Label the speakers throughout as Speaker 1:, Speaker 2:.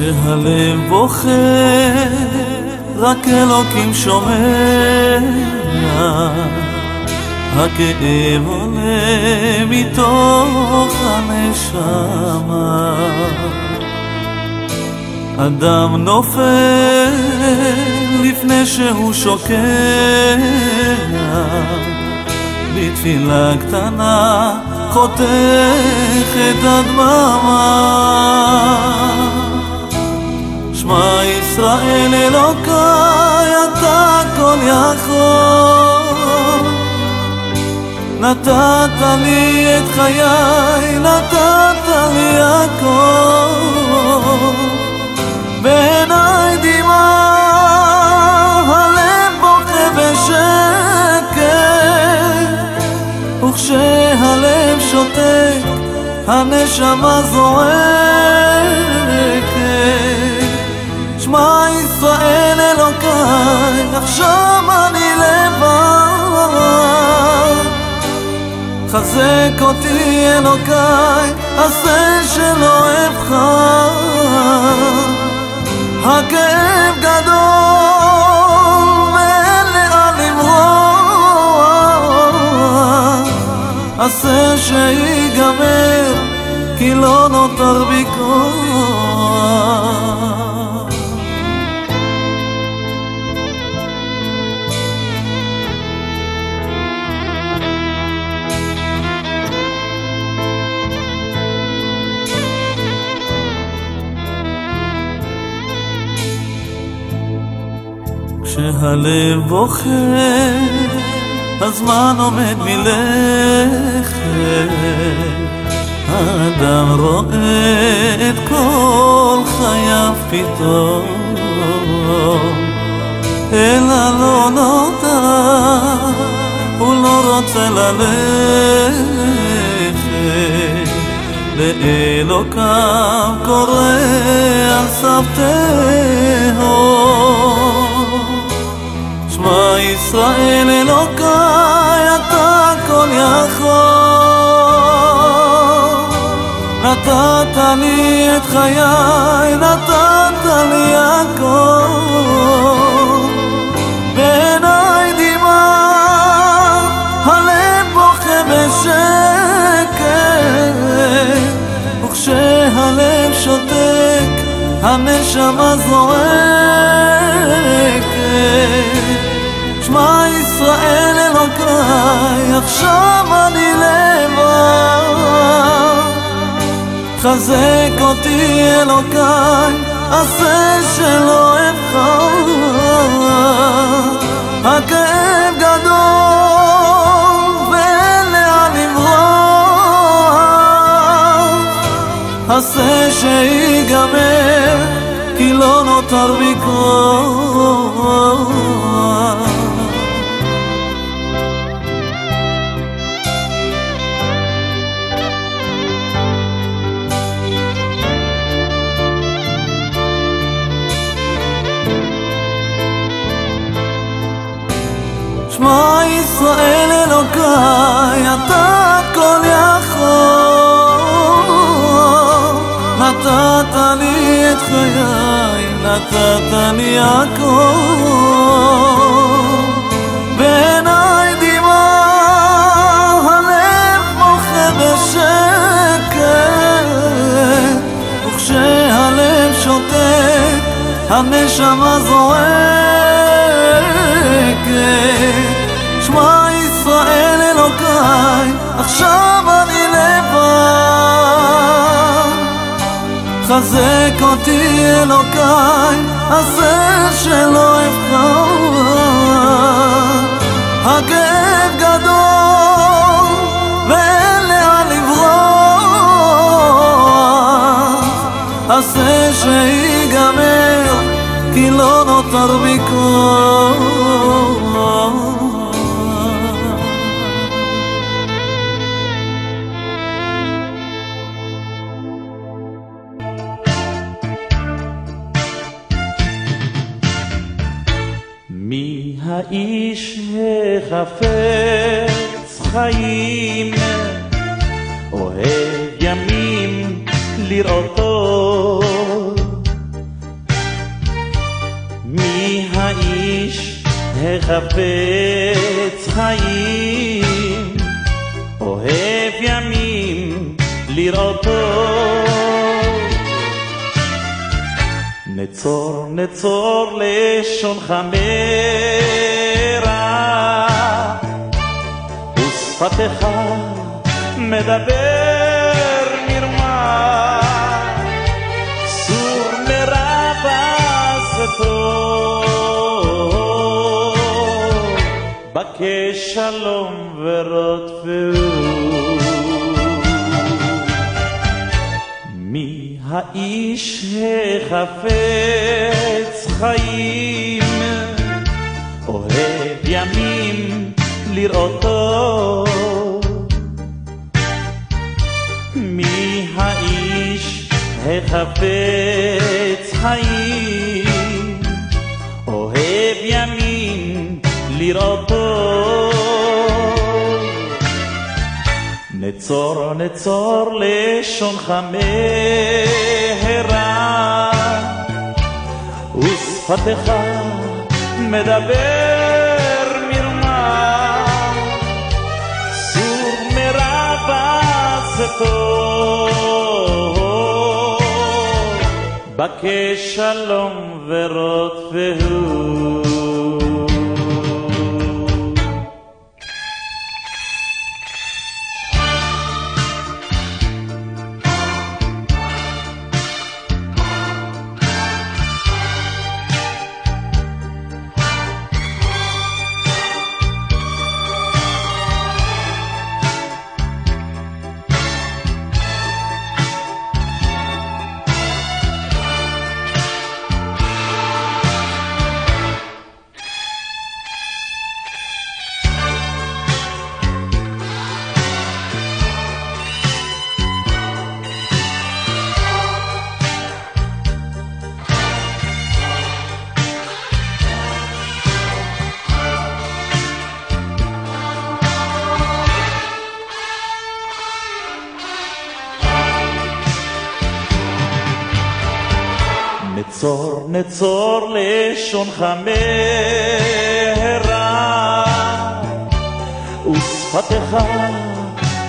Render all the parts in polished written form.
Speaker 1: כשהלב בוכה רק אלוקים שומע, הכאב עולה מתוך הנשמה. אדם נופל לפני שהוא שוקע, בתפילה קטנה חותך את הדממה. שמע ישראל אלוקיי, אתה כל יכול, נתת לי את חיי, נתת לי הכל. בעיניי דמעה, הלב בוכה בשקט, וכשהלב שותק הנשמה זועקת. שמע ישראל אלוקיי, עכשיו אני לבד, חזק אותי אלוקיי, עשה שלא אבחר. הכאב גדול ואין לאן למרוח, עשה שיגמר כי לא נותר בי כוח. כשהלב בוכה, הזמן עומד מלכת, האדם רואה את כל חייו פתאום, אלא לא נותר, הוא לא רוצה ללכת, לאלוקיו קורא על סף תהום. שמע ישראל אלוקיי, אתה כל יכול, נתת לי את חיי, נתת לי הכל. בעיניי דמעה, הלב בוכה בשקט, וכשהלב שותק הנשמה זועקת. שמע ישראל אלוקיי, עכשיו אני לבד, חזק אותי אלוקיי, עשה שלא אבחר. הכאב גדול ואין לאן לברוח, עשה שיגמר כי לא נותר בי כוח. שמע ישראל אלוקיי, אתה כל יכול, נתת לי את חיי, נתת לי הכל. בעיניי דמעה, הלב בוכה בשקט, וכשהלב שותק הנשמה זועקת. שמע ישראל אלוקיי, עכשיו אני לבד, חזק אותי אלוקיי, עשה שלא אבחר. הכאב גדול ואין לאן לברוח, עשה שיגמר כי לא נותר בי כוח.
Speaker 2: מי האיש החפץ חיים, אוהב ימים לראותו, שחפץ חיים, אוהב ימים לראותו. נצור נצור לשונך מרע, ושפתך מדבר מרמה. סור מרע בעשתו, בקש שלום ורודפהו. מי האיש החפץ חיים, אוהב ימים לראותו. מי האיש החפץ חיים, אוהב ימים לראותו. נצור נצור לשונך מהרה, ושפתך מדבר מרמה. סור מרע בעשתו, בקש שלום ורודפהו. נצור נצור לשונך מהרה, ושפתך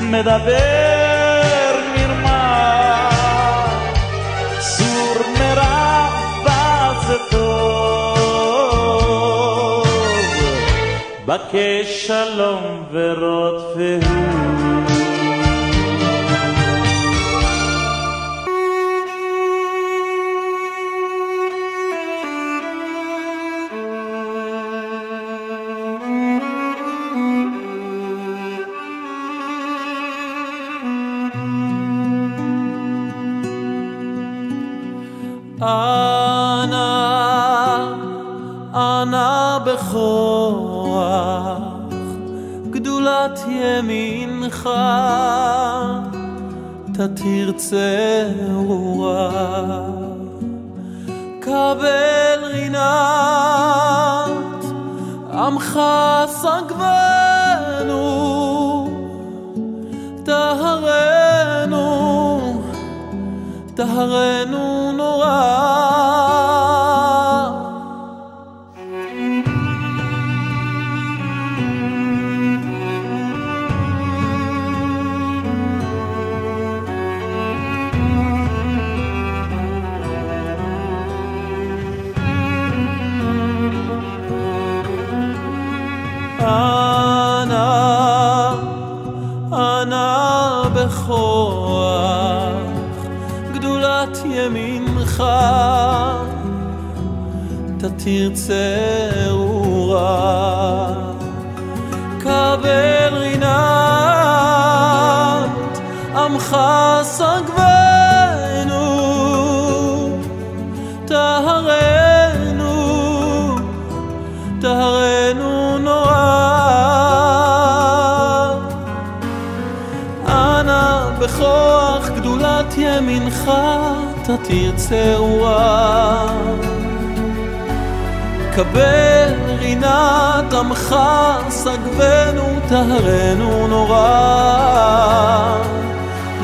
Speaker 2: מדבר מרמה. סור מרע בעשתו, בקש שלום ורודפהו.
Speaker 1: אנא בכוח גדולת ימינך, תתרצה אורה. קבל רינת עמך סגבנו, טהרנו טהרנו נורא. אנא בכוח גדולת ימינך, תתרצה אורה. קבל רינת עמך סגבנו, טהרנו טהרנו נורא. בכוח גדולת ימינך, תתרצה אורה. קבל רינת עמך סגבנו, טהרנו נורא.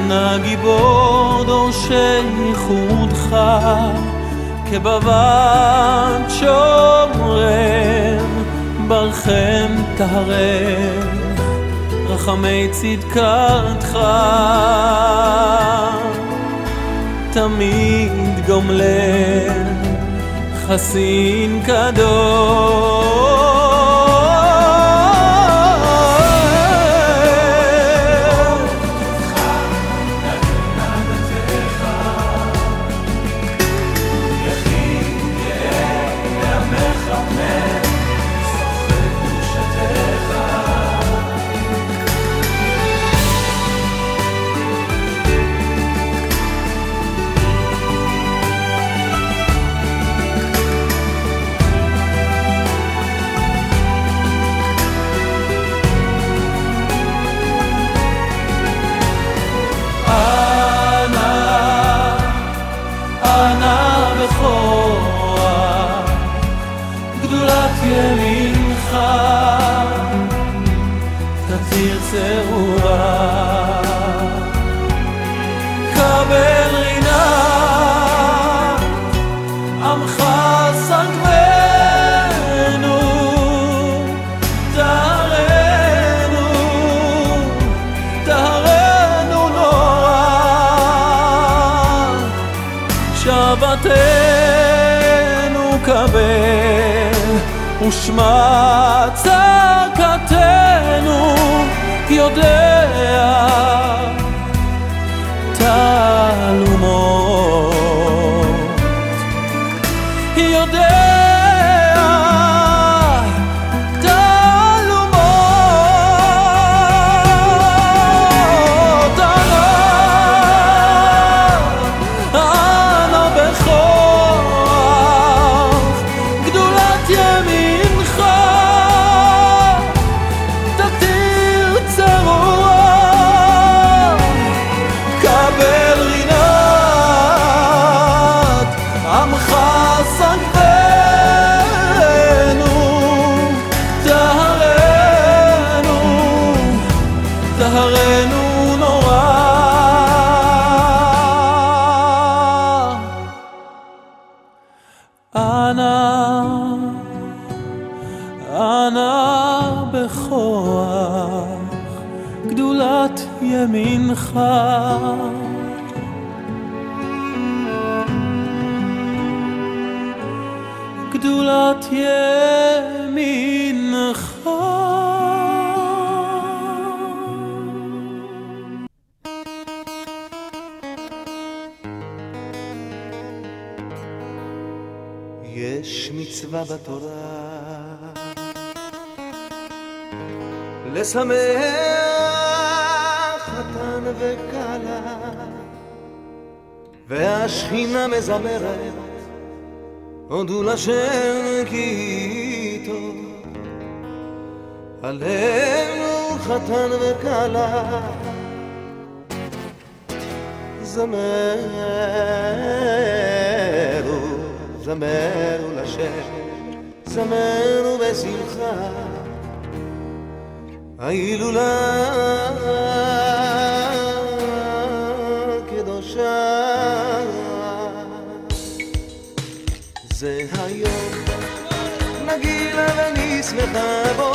Speaker 1: נא גיבור דורשי ייחודך, כבבת שומרם ברכם טהרם, רחמי צדקתך תמיד גומלם, חסין קדוש. גדולת ימינך תתיר צרורה, קבל רינה עמך סגבנו, טהרנו, טהרנו נורא, שבתנו קבל ושמע צעקתנו, יודע תעלומות, יודע תעלומות. אנא בכוח גדולת ימינך תתיר צרורה, קבל רינת עמך סגבנו, טהרנו, טהרנו נורא. אנא בכוח גדולת ימינך גדולת ימינך.
Speaker 3: יש מצווה בתורה לשמח חתן וכלה, והשכינה מזמרת הודו לשם כי טוב. עלינו חתן וכלה זמרו, זמרו לשם, זמרו בשמחה. ההילולה קדושה, זה היום נגילה ונשמחה בו,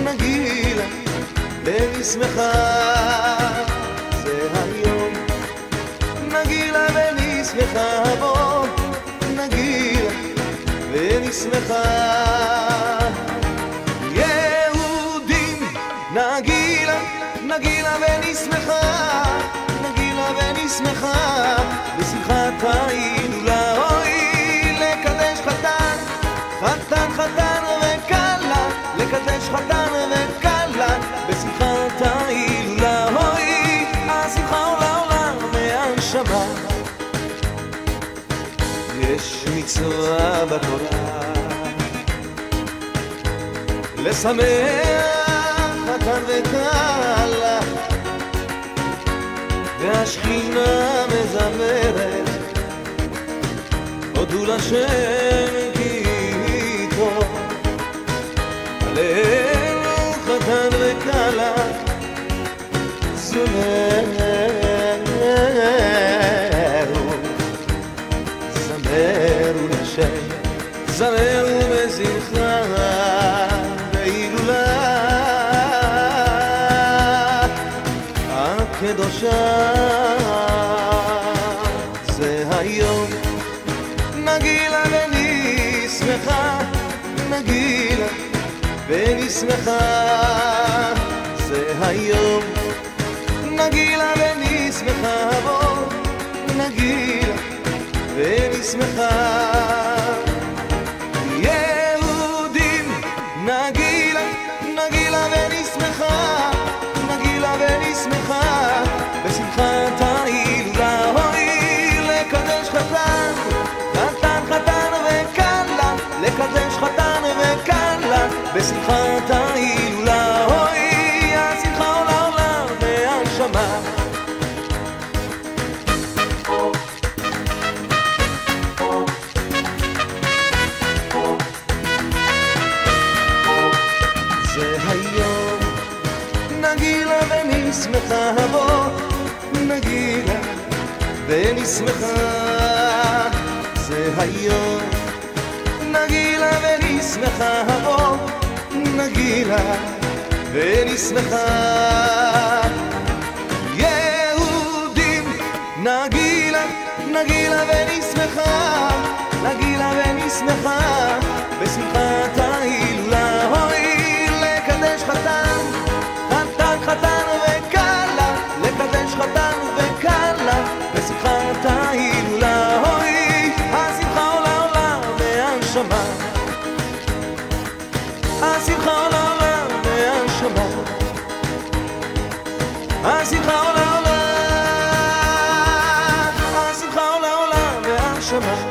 Speaker 3: נגילה ונשמחה. זה היום נגילה ונשמחה בו, נגילה ונשמחה. נגילה, נגילה ונשמחה, נגילה ונשמחה, בשמחת ההילולה. אוי, לקדש חתן, חתן חתן וכלה, לקדש חתן וכלה, בשמחת ההילולה. אוי, השמחה עולה עולה מהנשמה. יש מצווה בתורה לשמח חתן וכלה, והשכינה מזמרת הודו לשם כי טוב. עלינו חתן וכלה זמרו, זמרו לשם, זמרו בזמרה. נגילה ונשמחה, נגילה ונשמחה, זה היום. נגילה ונשמחה, בוא נגילה ונשמחה. יהודים נגילה, נגילה ונשמחה, נגילה ונשמחה, בשמחת ההילולה. הואיל לקדש חתן, חתן חתן וכלה, לקדש חתן וכלה, בשמחת ההילולה. הואי השמחה עולה עולה מהשמיים. זה היום. נגילה ונשמחה, בוא נגילה ונשמחה, זה היום. נגילה ונשמחה, בוא נגילה ונשמחה. יהודים נגילה, נגילה ונשמחה, נגילה ונשמחה, בשמחת ההילולה. הואיל לקדש חתן, חתן חתן וכלה, לקדש חתן וכלה, בשמחת ההילולה. הואי השמחה עולה עולה מהשמיים, השמחה עולה עולה מהשמיים, השמחה עולה עולה, השמחה עולה עולה מהשמיים.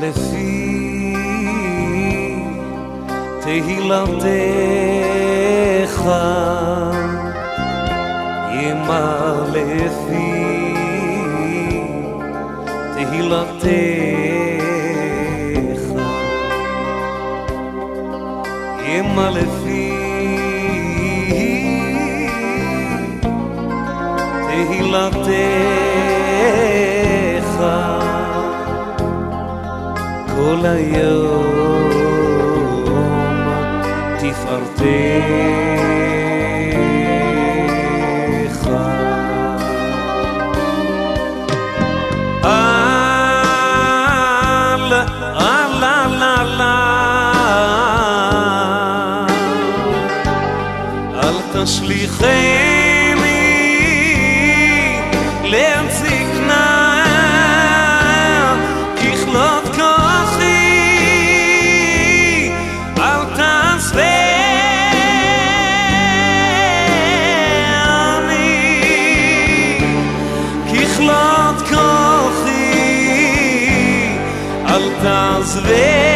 Speaker 1: לפי תהילתך ימה לפי תהילתך ימה לפי תהילתך כל היום תפארתך אל תשליכני לעת זקנה ככלות כוחי אל תעזבני ככלות כוחי אל תעזבני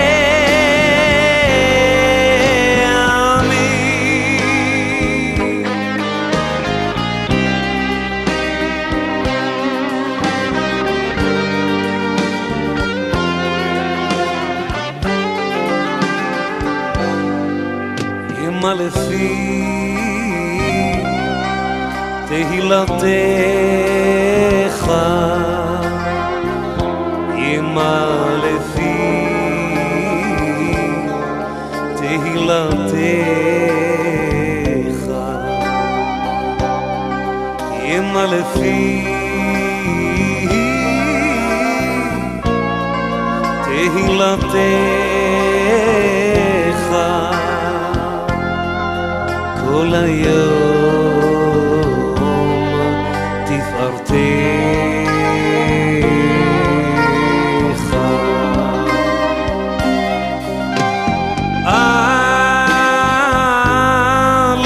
Speaker 1: לפי תהילתך ימה לפי תהילתך ימה לפי תהילתך כל היום תפארתך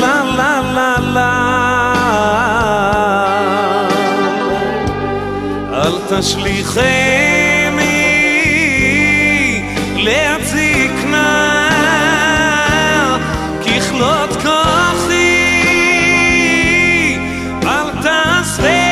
Speaker 1: לה לה לה לה אל תשליכני לעת זקנה ככלות כוחי אל תעזבני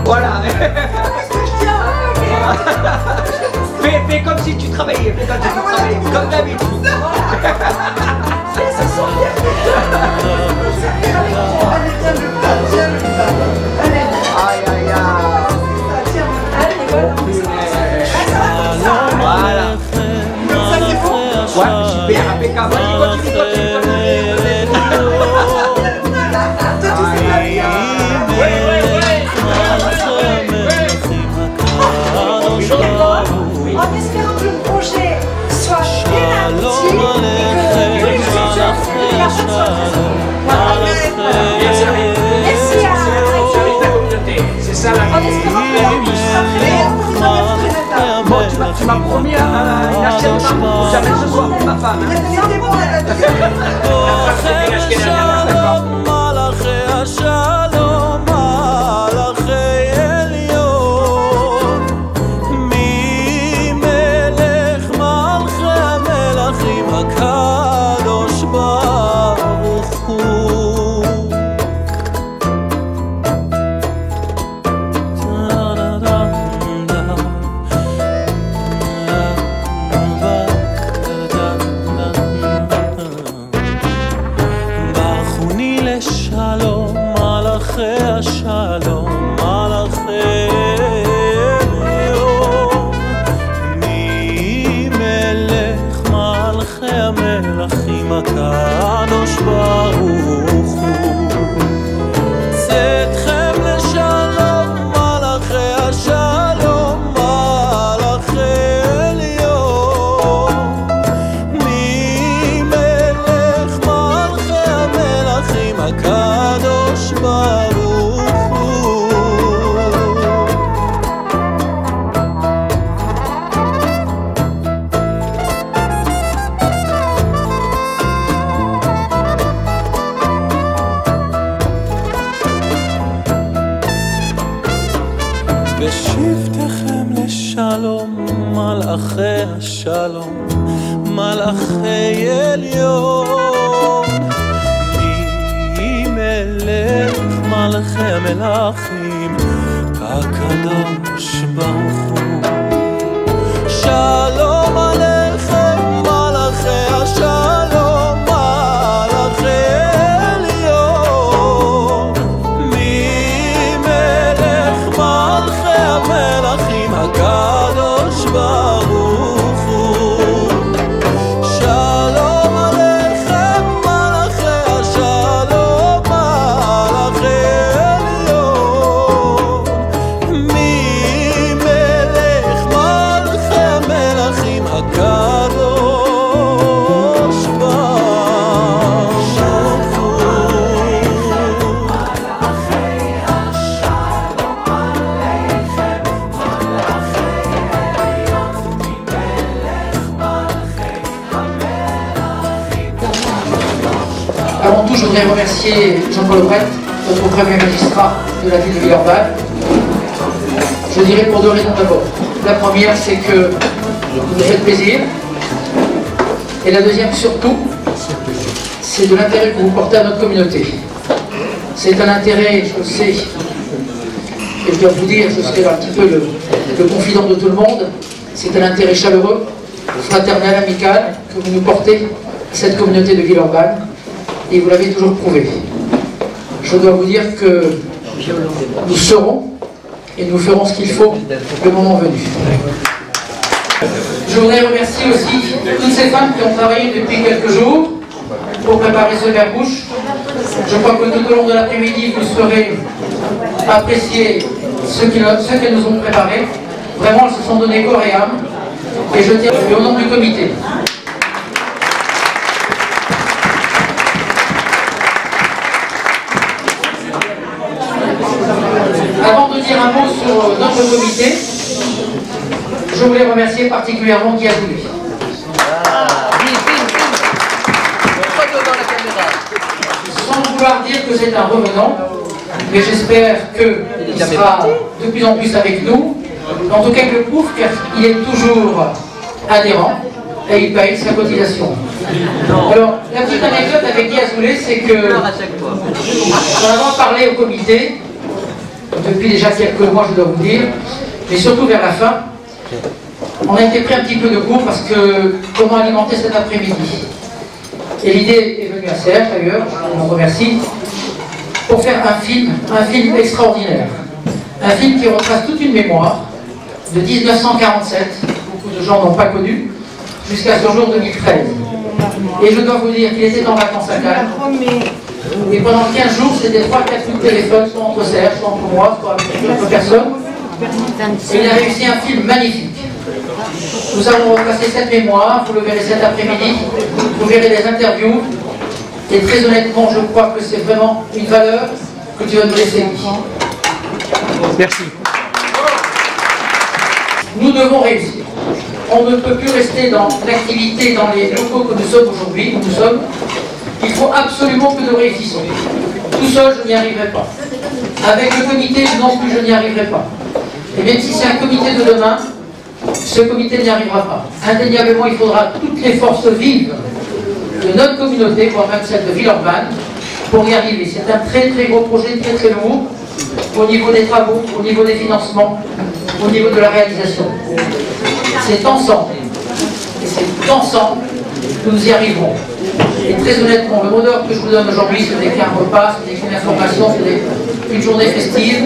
Speaker 4: Voilà. Fais comme si tu travaillais, fais comme si tu travaillais, comme d'habitude. Aïe aïe aïe. Voilà. Ouais, super, impeccable. Vas-y, continue, continue.
Speaker 5: En espérant que le projet soit bien abouti et que les futurs personnes soient présentes. Merci à
Speaker 4: c'est ça la
Speaker 5: en espérant que la bouche sera présente dans votre résultat.
Speaker 4: Bon, tu m'as promis une assiette jamais ce soir pour ma femme.
Speaker 5: C'était bon, la
Speaker 1: הקדוש ברוך הוא צאתכם לשלום מלאכי השלום מלאכי עליון ממלך מלכי המלכים הקדוש ברוך הוא בשבתכם לשלום מלאכי השלום מלאכי עליון ממלך מלכי המלכים הקדוש ברוך הוא שלום עליכם מלאכי השלום מלאכי עליון ממלך מלכי המלכים הקדוש ברוך הוא שלום עליכם מלאכי השלום מלאכי עליון ממלך מלכי המלכים הקדוש ברוך הוא
Speaker 6: Avant tout, je voudrais remercier Jean-Paul Brett, notre premier magistrat de la ville de Villeurbanne. Je dirais pour deux raisons d'abord. La première, c'est que vous nous faites plaisir. Et la deuxième, surtout, c'est de l'intérêt que vous portez à notre communauté. C'est un intérêt, je sais, et je dois vous dire, je serai un petit peu le confident de tout le monde, c'est un intérêt chaleureux, fraternel, amical, que vous nous portez à cette communauté de Villeurbanne. Et vous l'avez toujours prouvé. Je dois vous dire que nous serons et nous ferons ce qu'il faut le moment venu. Je voudrais remercier aussi toutes ces femmes qui ont travaillé depuis quelques jours pour préparer ce verre-bouche. Je crois que tout au long de l'après-midi, vous saurez apprécier ce qu'elles nous ont préparé. Vraiment, elles se sont donné corps et âme. Et je tiens au nom du comité. Avant de dire un mot sur notre comité, je voulais remercier particulièrement Guy Azoulay. Sans vouloir dire que c'est un revenant, mais j'espère qu'il sera de plus en plus avec nous. En tout cas, il le prouve car il est toujours adhérent et il paye sa cotisation. Alors, la petite anecdote avec Guy Azoulay, c'est que j'en avais parlé au comité, depuis déjà quelques mois, je dois vous dire, mais surtout vers la fin, on a été pris un petit peu de court parce que comment alimenter cet après-midi. Et l'idée est venue à Serge d'ailleurs, je vous remercie, pour faire un film extraordinaire. Un film qui retrace toute une mémoire de 1947, beaucoup de gens n'ont pas connu, jusqu'à ce jour 2013. Et je dois vous dire qu'il était en vacances à Cannes. Et pendant 15 jours, c'était 3-4 coups de téléphone, soit entre Serge, soit entre moi, soit avec d'autres personnes. Et il a réussi un film magnifique. Nous allons retracer cette mémoire, vous le verrez cet après-midi, vous verrez les interviews. Et très honnêtement, je crois que c'est vraiment une valeur que tu vas nous laisser.
Speaker 7: Merci.
Speaker 6: Nous devons réussir. On ne peut plus rester dans l'activité, dans les locaux que nous sommes aujourd'hui, où nous sommes. Il faut absolument que nous réussissions. Tout seul, je n'y arriverai pas. Avec le comité, non plus, je n'y arriverai pas. Et même si c'est un comité de demain, ce comité n'y arrivera pas. Indéniablement, il faudra toutes les forces vives de notre communauté, voire même celle de Villeurbanne, pour y arriver. C'est un très très gros projet, très très lourd, au niveau des travaux, au niveau des financements, au niveau de la réalisation. C'est ensemble, et c'est ensemble que nous y arriverons. Et très honnêtement, le mot d'ordre que je vous donne aujourd'hui, ce n'est qu'un repas, ce n'est qu'une information, ce n'est qu'une journée festive,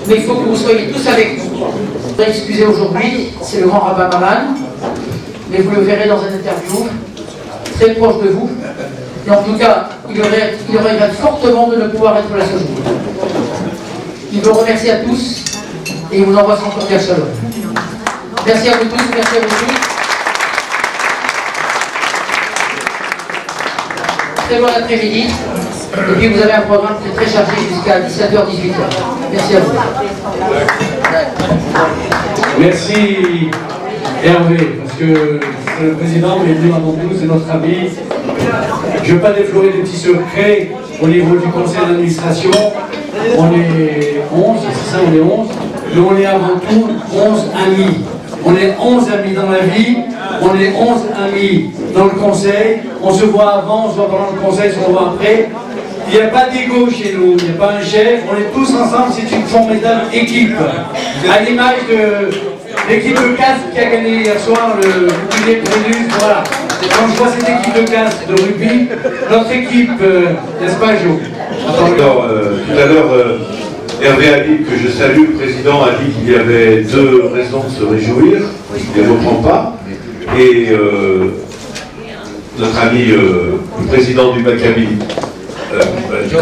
Speaker 6: mais il faut que vous soyez tous avec nous. Je voudrais excuser aujourd'hui, c'est le grand rabbin Maman, mais vous le verrez dans une interview, très proche de vous. Et en tout cas, il regrette fortement de ne pouvoir être là ce jour. Il vous remercie à tous et il vous envoie son cordial shalom. Merci à vous tous, merci à vous tous. Très bon après-midi. Et puis vous avez un programme qui est très chargé jusqu'à 17h-18h. Merci à vous.
Speaker 8: Merci Hervé, parce que le président est venu avant nous, c'est notre ami. Je ne veux pas déflorer des petits secrets au niveau du conseil d'administration. On est 11, c'est ça, on est 11. Mais on est avant tout 11 amis. On est 11 amis dans la vie, on est 11 amis dans le conseil. On se voit avant, on se voit pendant le conseil, on se voit après. Il n'y a pas d'ego chez nous, il n'y a pas un chef, on est tous ensemble, c'est une formidable équipe. À l'image de l'équipe de casque qui a gagné hier soir le bouclier Prélude, voilà. Quand je vois cette équipe de casque de rugby, notre équipe, n'est-ce pas Jo?
Speaker 9: Alors, tout à l'heure, Hervé a dit que je salue, le président a dit qu'il y avait 2 raisons de se réjouir, il ne reprend pas. Et notre ami, le président du Maccabi, Jo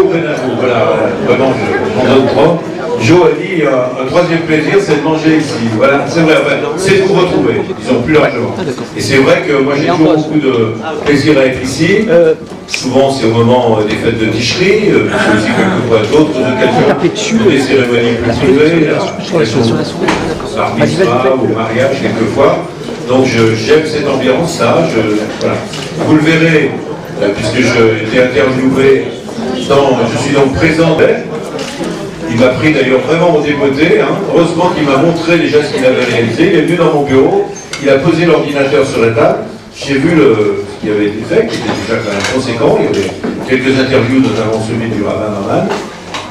Speaker 9: Benamou, voilà, vraiment, j'en donne trop. Jo a dit un 3e plaisir, c'est de manger ici. Voilà, c'est vrai, c'est de vous retrouver. Ils n'ont plus l'argent. Et c'est vrai que moi j'ai toujours beaucoup de plaisir à être ici. Souvent c'est au moment des fêtes de Ticherie, mais c'est aussi quelquefois d'autres occasions, des cérémonies plus privées, par mitzvah ou mariage quelquefois. Donc j'aime cette ambiance, ça. Voilà. Vous le verrez, puisque j'ai été interviewé, je suis donc présent. Il m'a pris d'ailleurs vraiment au débeauté, hein. Heureusement qu'il m'a montré déjà ce qu'il avait réalisé. Il est venu dans mon bureau, il a posé l'ordinateur sur la table, j'ai vu ce qui avait été fait, qui était déjà quand même conséquent. Il y avait quelques interviews, notamment celui du rabbin Maman.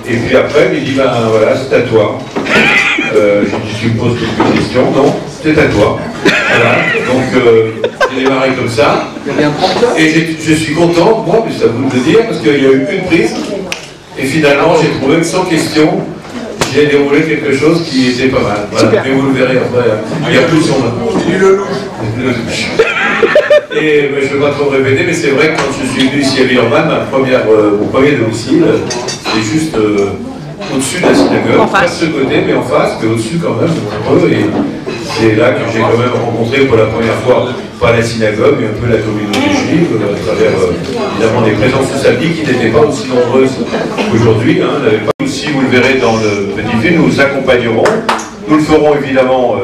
Speaker 9: Et puis après, il m'a dit, ben voilà, c'est à toi. J'ai dit, tu me poses quelques questions, non, c'est à toi. Voilà, donc j'ai démarré comme ça. Et je suis content, moi, mais ça vous le dire, parce qu'il y a eu une prise. Et finalement, j'ai trouvé que sans question, j'ai déroulé quelque chose qui était pas mal. Voilà. Mais vous le verrez après, il y a plus sur moi. Le louche. Et je ne vais pas trop répéter, mais c'est vrai que quand je suis venu ici à Villeurbanne, mon premier domicile, c'est juste au-dessus de la synagogue, pas de ce côté, mais en face, mais au-dessus quand même, et c'est là que j'ai quand même rencontré pour la première fois, pas la synagogue, mais un peu la communauté juive, à travers évidemment des présences de samedi qui n'étaient pas aussi nombreuses qu'aujourd'hui. Hein, aussi, vous le verrez dans le petit film, nous accompagnerons. Nous le ferons évidemment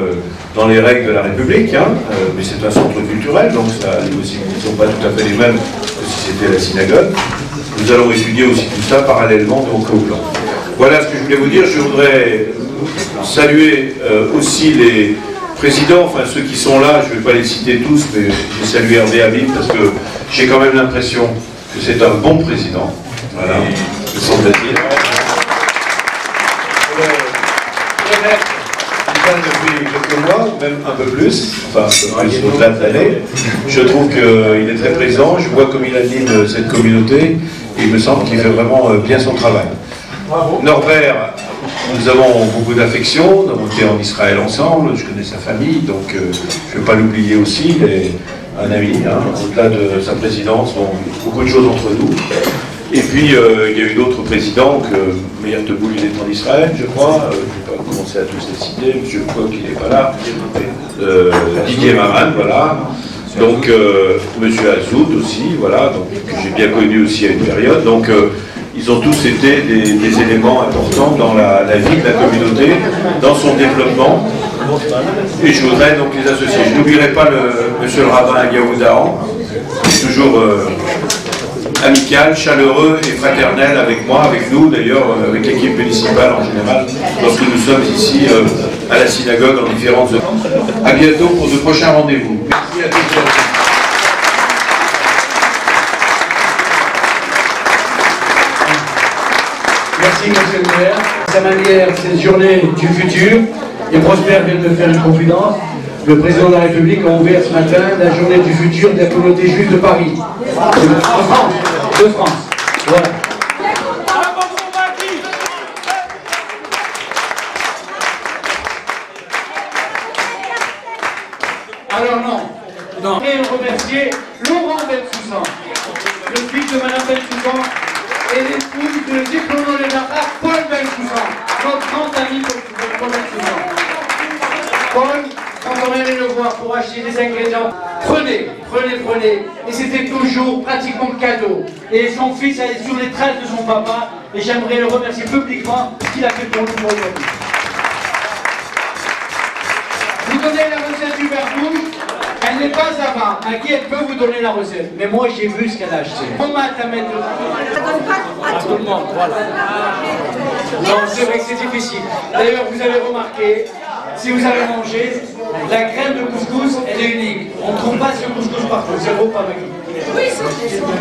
Speaker 9: dans les règles de la République, hein, mais c'est un centre culturel, donc les possibilités ne sont pas tout à fait les mêmes que si c'était la synagogue. Nous allons étudier aussi tout ça parallèlement donc au plan. Voilà ce que je voulais vous dire. Je voudrais saluer aussi les présidents, enfin ceux qui sont là, je ne vais pas les citer tous, mais je vais saluer Hervé Habib parce que j'ai quand même l'impression que c'est un bon président. Voilà, me semble-t-il. Depuis quelques mois, même un peu plus, enfin au-delà de l'année, je trouve qu'il est très présent, je vois comme il anime cette communauté, et il me semble qu'il fait vraiment bien son travail. Norbert, nous avons beaucoup d'affection, nous avons été en Israël ensemble, je connais sa famille, donc je ne vais pas l'oublier aussi, il est un ami, hein, au-delà de sa présidence, bon, beaucoup de choses entre nous. Et puis il y a eu d'autres présidents, que Meir Teboul il est en Israël, je crois, je ne vais pas commencer à tous les citer, M. Koch il n'est pas là, Didier Maran, voilà, donc M. Azout aussi, voilà, donc, que j'ai bien connu aussi à une période, donc ils ont tous été des éléments importants dans la vie de la communauté, dans son développement, et je voudrais donc les associer. Je n'oublierai pas monsieur le rabbin Gaoudahan, qui est toujours amical, chaleureux et fraternel avec moi, avec nous d'ailleurs, avec l'équipe municipale en général, lorsque nous sommes ici à la synagogue en différentes heures. À bientôt pour de prochains rendez-vous. Merci à tous.
Speaker 8: Merci, monsieur le maire. À sa manière, cette journée du futur, et Prosper vient de faire une confidence. Le président de la République a ouvert ce matin la journée du futur de la communauté juive de Paris. De France. Voilà. Alors non. Et remercier Laurent Bensoussan, le fils de Madame Bensoussan et l'épouse de diplôme de l'art Paul Bensoussan, notre grand ami Paul Bensoussan. Paul, quand on allait le voir pour acheter des ingrédients, prenez. Et c'était toujours pratiquement le cadeau. Et son fils allait sur les traces de son papa, et j'aimerais le remercier publiquement pour ce qu'il a fait pour nous pour aujourd'hui. Vous donnez la recette du verre-bouche, elle n'est pas à bas. À qui elle peut vous donner la recette? Mais moi j'ai vu ce qu'elle a acheté. Tomate à mettre à tout le monde, voilà. Non, c'est vrai que c'est difficile. D'ailleurs, vous avez remarqué, si vous avez mangé, la graine de couscous, elle est unique. On ne trouve pas ce couscous partout, c'est beau, pas Maggie.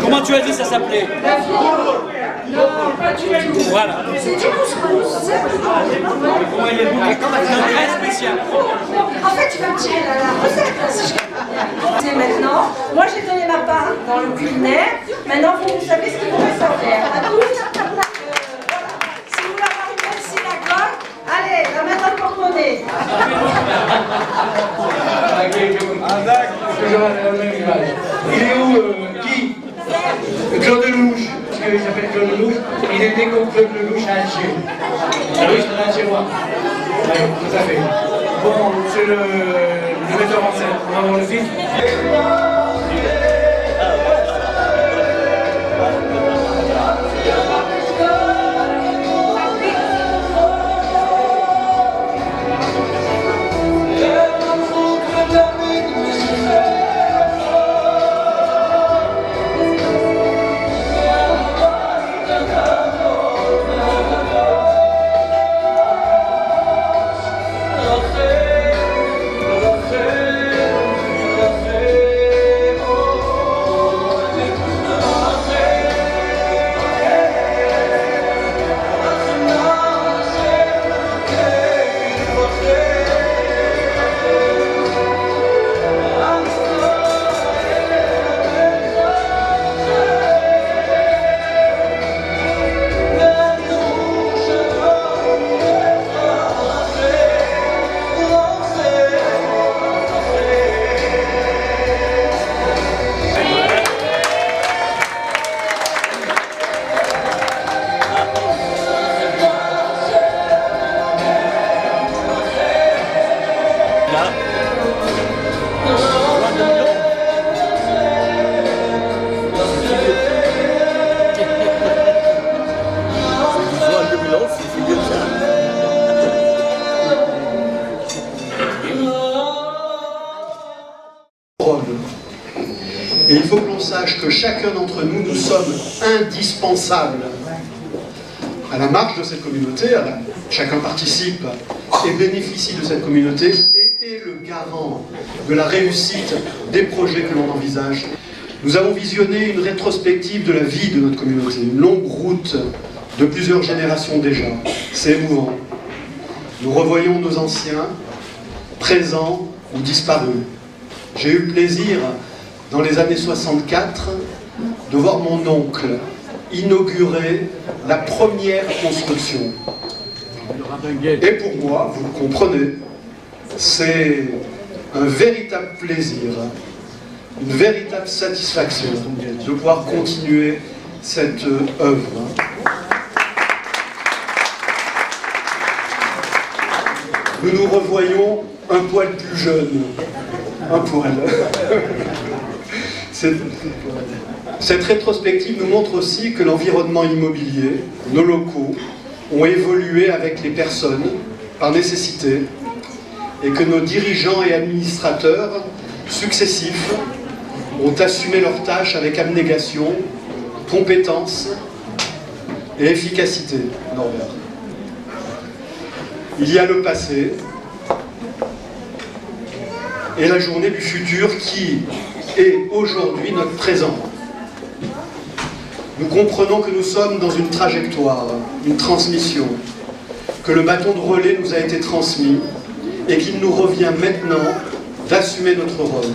Speaker 8: Comment tu as dit ça s'appelait?
Speaker 5: Non, pas du tout.
Speaker 8: Voilà.
Speaker 5: C'est du couscous.
Speaker 8: Comment il est bon? C'est très spécial.
Speaker 5: En fait, tu vas me tirer la recette. Si c'est maintenant. Moi, j'ai donné ma part dans le culinaire. Maintenant, vous savez ce qu'il vous reste à faire. À tous. Si vous voulez avoir une belle synagogue, allez, la main dans le porte-monnaie.
Speaker 8: Il est où qui? Claude Lelouch. Parce qu'il s'appelle Claude Lelouch. Il est né comme Claude Lelouch à Alger. Ah oui, c'est un Algérois. Oui, tout à fait. Bon, c'est le metteur en scène. On va voir le film.
Speaker 3: Oh
Speaker 10: Et il faut que l'on sache que chacun d'entre nous, nous sommes indispensables à la marche de cette communauté. Chacun participe et bénéficie de cette communauté et est le garant de la réussite des projets que l'on envisage. Nous avons visionné une rétrospective de la vie de notre communauté, une longue route de plusieurs générations déjà. C'est émouvant. Nous revoyons nos anciens, présents ou disparus. J'ai eu le plaisir, dans les années 64, de voir mon oncle inaugurer la première construction. Et pour moi, vous le comprenez, c'est un véritable plaisir, une véritable satisfaction de pouvoir continuer cette œuvre. Nous nous revoyons un poil plus jeune. Un poil. Cette rétrospective nous montre aussi que l'environnement immobilier, nos locaux, ont évolué avec les personnes, par nécessité, et que nos dirigeants et administrateurs successifs ont assumé leurs tâches avec abnégation, compétence et efficacité. Norbert. Il y a le passé et la journée du futur qui est aujourd'hui notre présent. Nous comprenons que nous sommes dans une trajectoire, une transmission, que le bâton de relais nous a été transmis et qu'il nous revient maintenant d'assumer notre rôle.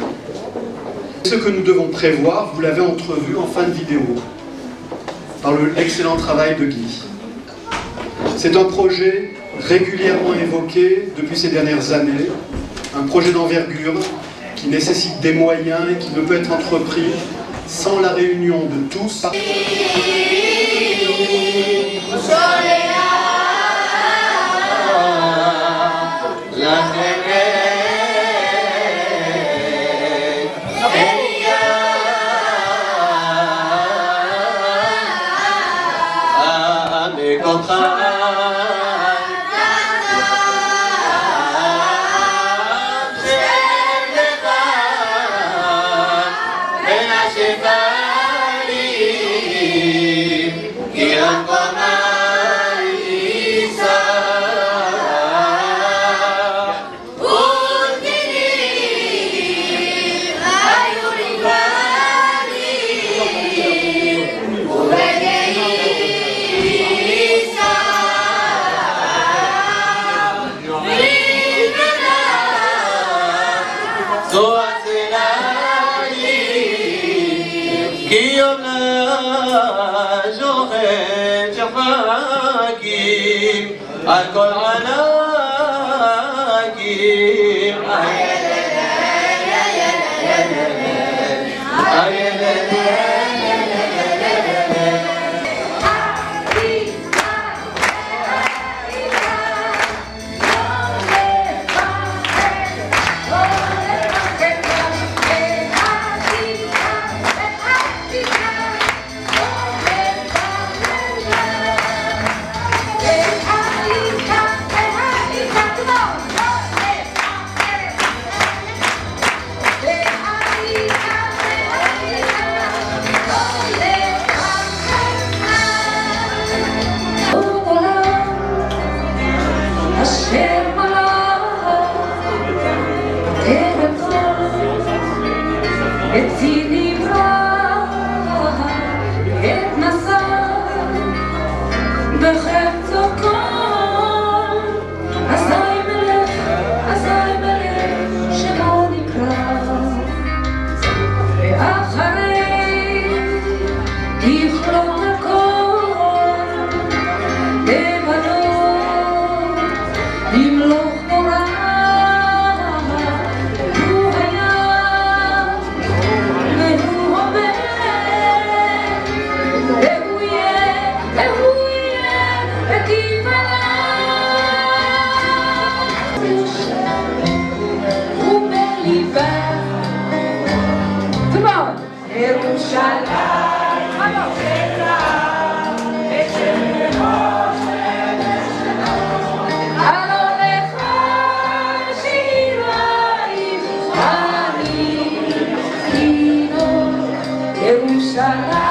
Speaker 10: Ce que nous devons prévoir, vous l'avez entrevu en fin de vidéo, par l'excellent travail de Guy. C'est un projet régulièrement évoqué depuis ces dernières années, un projet d'envergure qui nécessite des moyens et qui ne peut être entrepris sans la réunion de tous.
Speaker 3: الكل عناكي
Speaker 5: Africa. Shala